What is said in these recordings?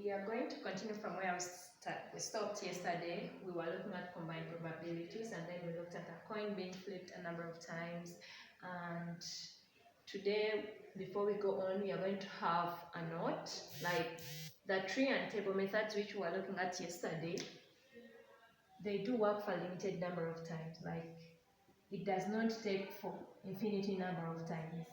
We are going to continue from where we stopped yesterday. We were looking at combined probabilities, and then we looked at a coin being flipped a number of times. And today, before we go on, we are going to have a note, like the tree and table methods which we were looking at yesterday. They do work for a limited number of times, like it does not take for infinity number of times.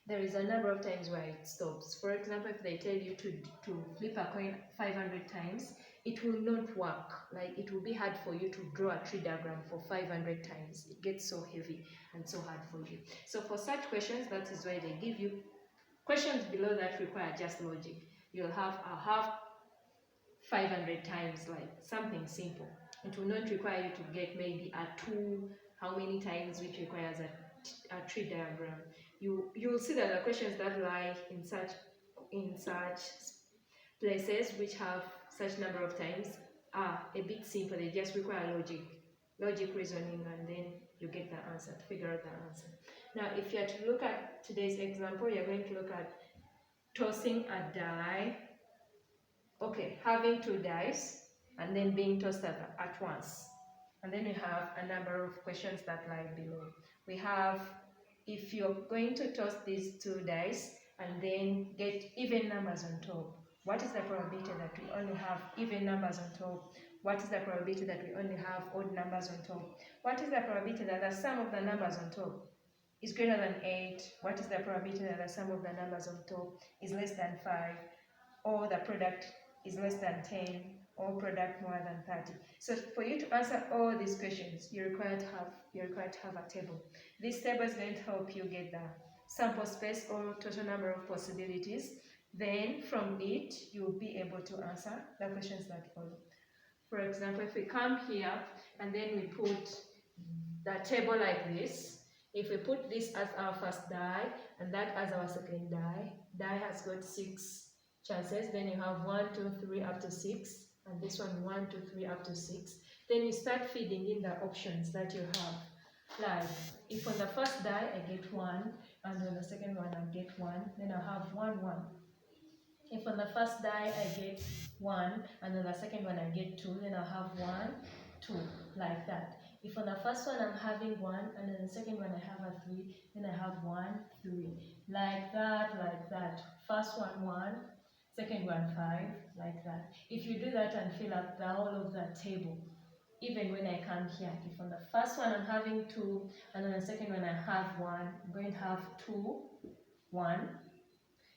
There is a number of times where it stops. For example, if they tell you to flip a coin 500 times, it will not work. Like it will be hard for you to draw a tree diagram for 500 times. It gets so heavy and so hard for you. So for such questions, that is why they give you questions below that require just logic. You'll have a half 500 times, like something simple. It will not require you to get maybe a 2, how many times, which requires a tree diagram. You will see that the questions that lie in such places which have such number of times are a bit simple. They just require logic reasoning, and then you get the answer, to figure out the answer. Now, if you are to look at today's example, you're going to look at tossing a die. Okay, having 2 dice and then being tossed at once. And then we have a number of questions that lie below. We have, if you're going to toss these 2 dice and then get even numbers on top, what is the probability that we only have even numbers on top? What is the probability that we only have odd numbers on top? What is the probability that the sum of the numbers on top is greater than 8? What is the probability that the sum of the numbers on top is less than 5? Or the product is less than 10, or product more than 30. So for you to answer all these questions, you're required to have a table. This table is going to help you get the sample space or total number of possibilities. Then from it, you'll be able to answer the questions that follow. For example, if we come here and then we put the table like this, if we put this as our first die and that as our second die, die has got 6 chances. Then you have 1, 2, 3 up to 6, and this one 1, 2, 3 up to 6. Then you start feeding in the options that you have. Like if on the first die I get 1, and on the second one I get 1, then I have 1, 1. If on the first die I get 1, and on the second one I get 2, then I have 1, 2, like that. If on the first one I'm having 1, and on the second one I have a 3, then I have 1, 3, like that, like that. First one 1, second one 5, like that. If you do that and fill up the whole of that table, even when I come here, if on the first one I'm having 2, and on the second one I have 1, I'm going to have 2, 1.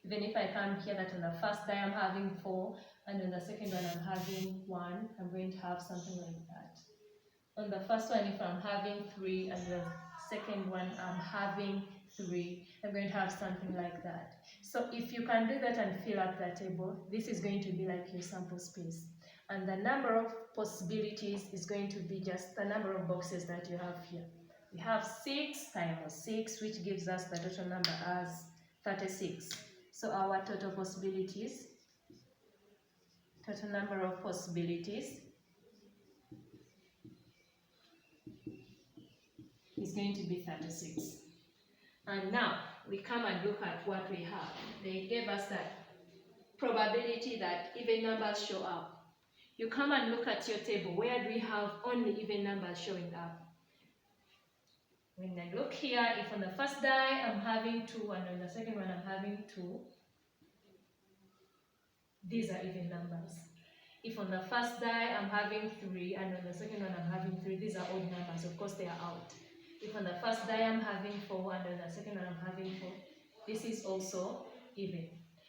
Even if I come here that on the first die I'm having 4, and on the second one I'm having 1, I'm going to have something like that. On the first one, if I'm having 3, and the second one I'm having 3, I'm going to have something like that. So if you can do that and fill up the table, this is going to be like your sample space. And the number of possibilities is going to be just the number of boxes that you have here. We have 6 times 6, which gives us the total number as 36. So our total possibilities, total number of possibilities is going to be 36. And now we come and look at what we have. They gave us that probability that even numbers show up. You come and look at your table. Where do we have only even numbers showing up? When I look here, if on the first die I'm having 2, and on the second one I'm having 2, these are even numbers. If on the first die I'm having 3, and on the second one I'm having 3, these are odd numbers. Of course, they are out. If on the first die I'm having 4, and on the second one I'm having 4, this is also even.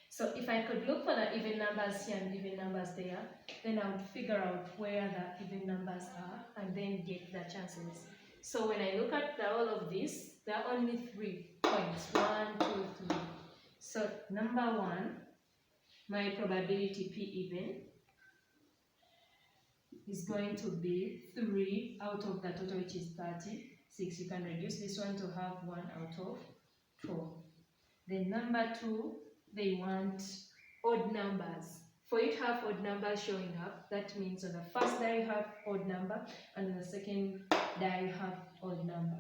So if I could look for the even numbers here and even numbers there, then I would figure out where the even numbers are and then get the chances. So when I look at all of this, there are only 3 points. 1, 2, 3. So number 1, my probability P even is going to be 3 out of the total, which is 36. You can reduce this one to have 1 out of 12. Then number 2, they want odd numbers. For you to have odd numbers showing up, that means on the first die you have odd number, and on the second die you have odd number.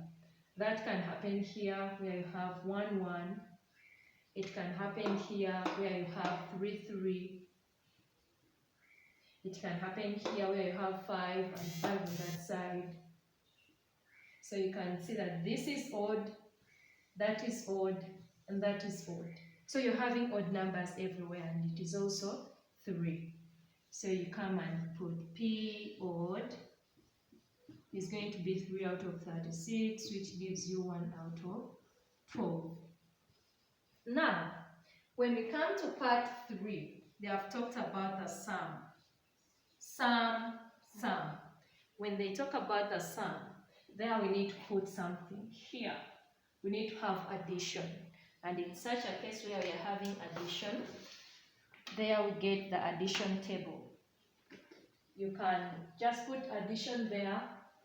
That can happen here where you have 1, 1. It can happen here where you have 3, 3. It can happen here where you have 5 and 5 on that side. So you can see that this is odd, that is odd, and that is odd. So you're having odd numbers everywhere, and it is also 3. So you come and put P odd is going to be 3 out of 36, which gives you 1 out of 12. Now, when we come to part 3, they have talked about the sum. Sum. When they talk about the sum, there we need to put something here. We need to have addition. And in such a case where we are having addition, there we get the addition table. You can just put addition there,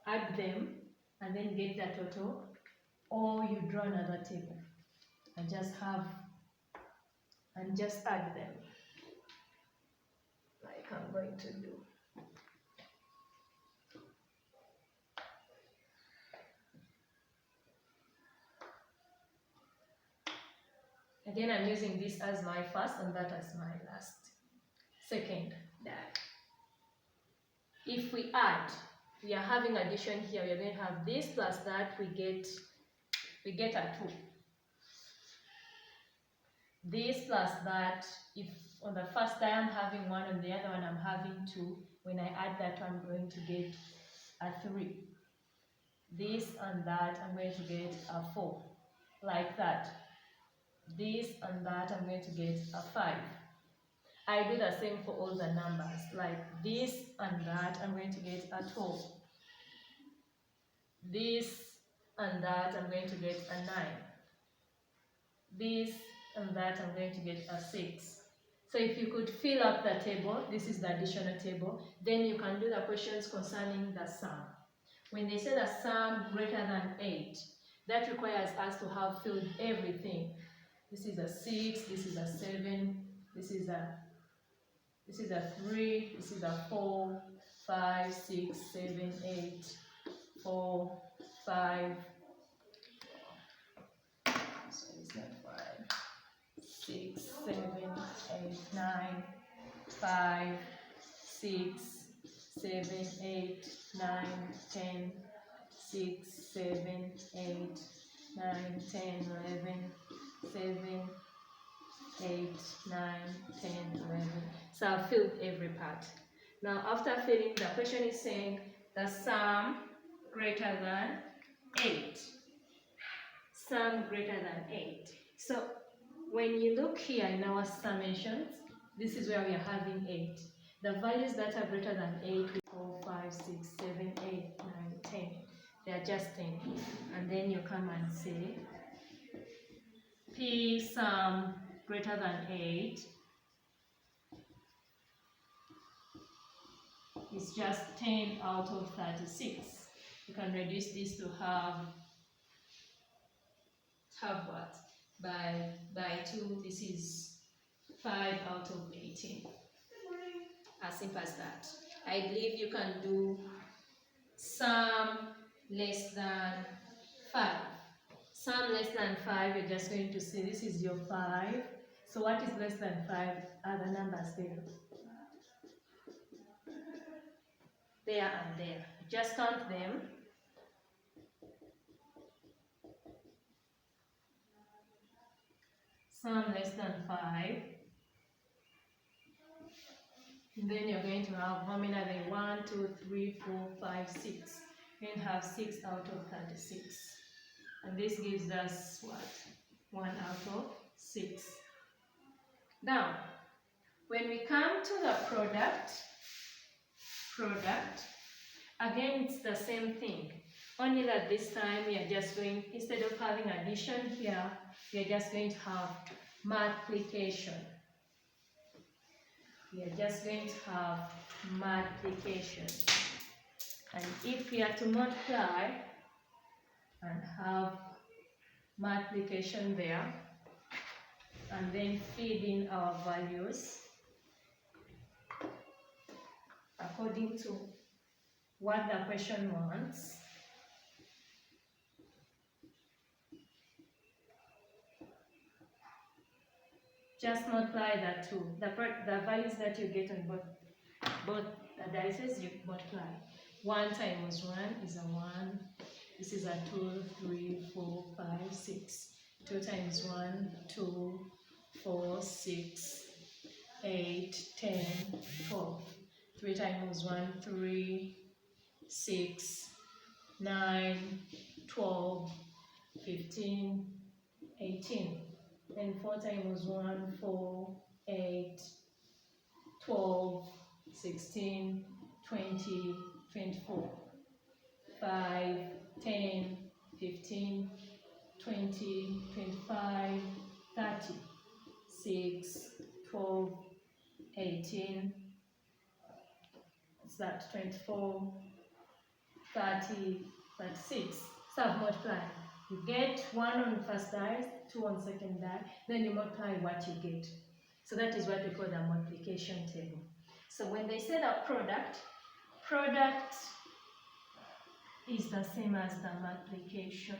add them, and then get the total, or you draw another table and just add them, like I'm going to do. Again, I'm using this as my first and that as my second die. If we add, we are having addition here, we are going to have this plus that, we get a 2. This plus that, if on the first die I'm having 1, on the other one I'm having 2, when I add that I'm going to get a 3. This and that I'm going to get a 4, like that. This and that I'm going to get a 5. I do the same for all the numbers, like this and that I'm going to get a 12. This and that I'm going to get a 9. This and that I'm going to get a 6. So if you could fill up the table, this is the additional table, then you can do the questions concerning the sum. When they say the sum greater than 8, that requires us to have filled everything. This is a 6, this is a 7, this is a 3, this is a 4, 5, 6, 7, 8, 4, 5, so it's not 5, 6, 7, 8, 9, 5, 6, 7, 8, 9, 10, 6, 7, 8, 9, 10, 11, 7, 8, 9, 10, 11. So I've filled every part. Now after filling, the question is saying the sum greater than 8. Sum greater than 8. So when you look here in our summations, this is where we are having 8. The values that are greater than 8, 4, 5, 6, 7, 8, 9, 10. They are just 10. And then you come and say P sum greater than 8 is just 10 out of 36. You can reduce this to have what? By 2, this is 5 out of 18. As simple as that. I believe you can do sum less than 5. Sum less than 5, you're just going to see this is your 5. So what is less than 5 are the numbers there. There and there. Just count them. Sum less than 5. And then you're going to have how many are there? 1, 2, 3, 4, 5, 6. You're going to have 6 out of 36. And this gives us what? 1 out of 6. Now, when we come to the product, again it's the same thing. Only that this time we are just going, instead of having addition here, we are just going to have multiplication. We are just going to have multiplication. And if we are to multiply and have multiplication there, and then feed in our values according to what the question wants, just multiply that two. The values that you get on both both dices, you multiply. 1 times 1 is a 1. This is a 2, 3, 4, 5, 6. 2 times 1, 2, 4, 6, 8, 10, 12. 3 times 1, 3, 6, 9, 12, 15, 18. Then 4 times 1, 4, 8, 12, 16, 20, 24. 5, 10, 15, 20, 25, 30. 6, 12, 18. What's that? 24, 30, 36. Start multiplying. You get 1 on the first die, 2 on second die, then you multiply what you get. So that is what we call the multiplication table. So when they say the product is the same as the multiplication.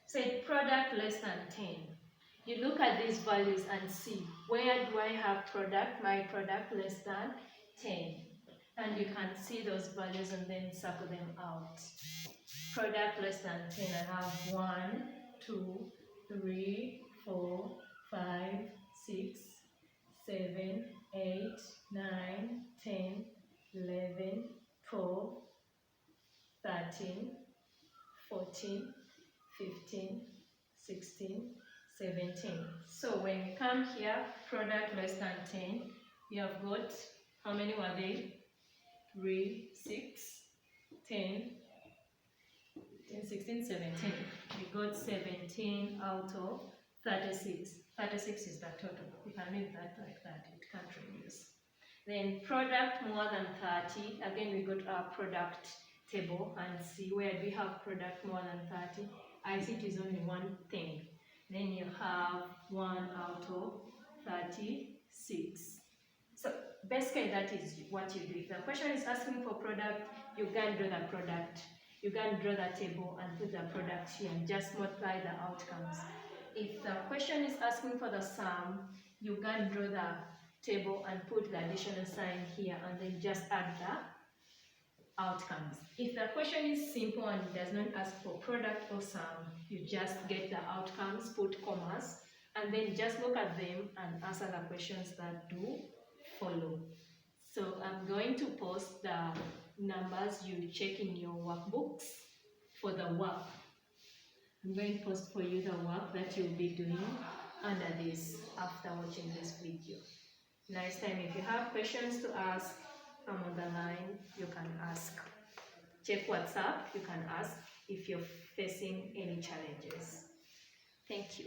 Say product less than 10. You look at these values and see, where do I have product, my product less than 10? And you can see those values and then circle them out. Product less than 10, I have 1, 2, 3, 4, 5, 6, 7, 8, 9, 10, 11, 12, 13, 14, 15, 16, 17. So when we come here, product less than 10, we have got, how many were they? 3, 6, 10, 16, 17. We got 17 out of 36. 36 is the total. You can leave that like that, it can't reduce. Then product more than 30. Again, we got our product table and see where we have product more than 30. I see it is only one thing. Then you have 1 out of 36. So basically that is what you do. If the question is asking for product, you can draw the product. You can draw the table and put the product here and just multiply the outcomes. If the question is asking for the sum, you can draw the table and put the additional sign here and then just add the outcomes. If the question is simple and it does not ask for product or sum, you just get the outcomes, put commas, and then just look at them and answer the questions that do follow. So I'm going to post the numbers you check in your workbooks for the work. I'm going to post for you the work that you'll be doing under this after watching this video. Next time, if you have questions to ask, I'm on the line, you can ask. Check WhatsApp, you can ask if you're facing any challenges. Thank you.